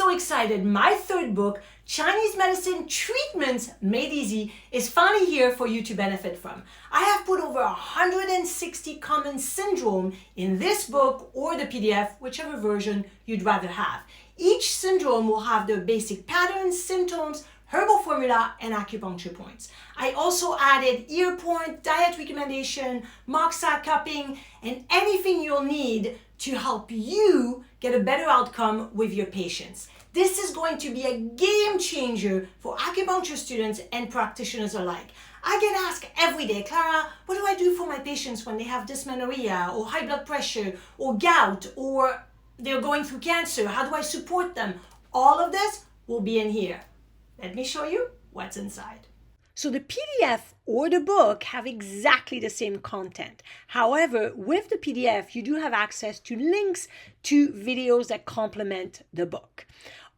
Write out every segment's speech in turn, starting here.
so excited. My third book, Chinese Medicine Treatments Made Easy, is finally here for you to benefit from. I have put over 160 common syndromes in this book or the PDF, whichever version you'd rather have. Each syndrome will have their basic patterns, symptoms, herbal formula, and acupuncture points. I also added ear point, diet recommendation, moxa cupping, and anything you'll need to help you get a better outcome with your patients. This is going to be a game changer for acupuncture students and practitioners alike. I get asked every day, Clara, what do I do for my patients when they have dysmenorrhea or high blood pressure or gout or they're going through cancer? How do I support them? All of this will be in here. Let me show you what's inside. So the PDF or the book have exactly the same content. However, with the PDF, you do have access to links to videos that complement the book.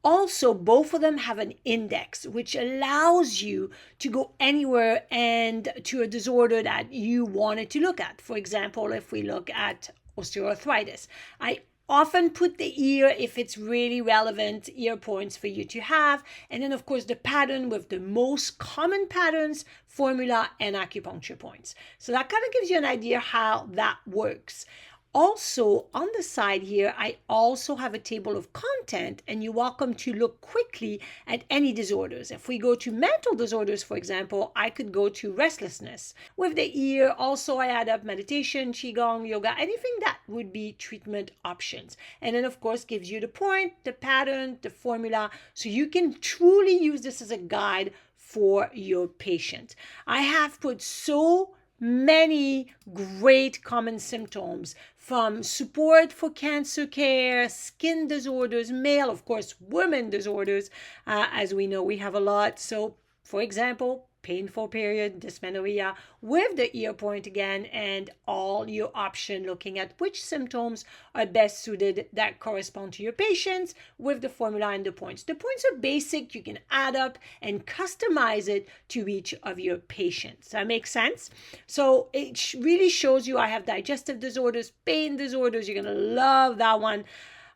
Also, both of them have an index, which allows you to go anywhere and to a disorder that you wanted to look at. For example, if we look at osteoarthritis, I often put the ear if it's really relevant ear points for you to have. And then, of course, the pattern with the most common patterns, formula, and acupuncture points. So that kind of gives you an idea how that works. Also, on the side here, I also have a table of content, and you're welcome to look quickly at any disorders. If we go to mental disorders, for example, I could go to restlessness. With the ear, also I add up meditation, qigong, yoga, anything that would be treatment options. And then, of course, gives you the point, the pattern, the formula, so you can truly use this as a guide for your patient. I have put so many great common symptoms, from support for cancer care, skin disorders, male, of course, women disorders. As we know, we have a lot. So, for example, painful period, dysmenorrhea, with the ear point again, and all your option looking at which symptoms are best suited that correspond to your patients with the formula and the points. The points are basic. You can add up and customize it to each of your patients. That makes sense? So it really shows you I have digestive disorders, pain disorders. You're going to love that one.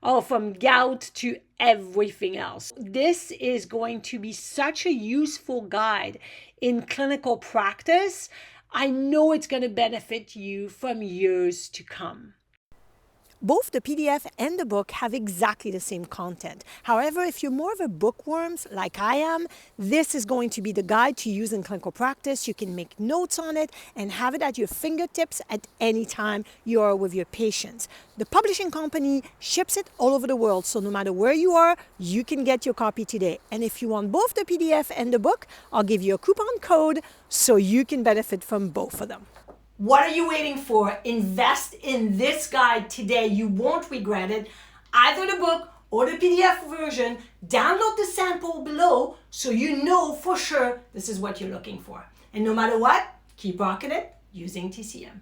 Oh, from gout to everything else. This is going to be such a useful guide in clinical practice. I know it's going to benefit you from years to come. Both the PDF and the book have exactly the same content. However, if you're more of a bookworm like I am, this is going to be the guide to use in clinical practice. You can make notes on it and have it at your fingertips at any time you are with your patients. The publishing company ships it all over the world, so no matter where you are, you can get your copy today. And if you want both the PDF and the book, I'll give you a coupon code so you can benefit from both of them. What are you waiting for? Invest in this guide today. You won't regret it. Either the book or the PDF version. Download the sample below so you know for sure this is what you're looking for. And no matter what, keep rocking it using TCM.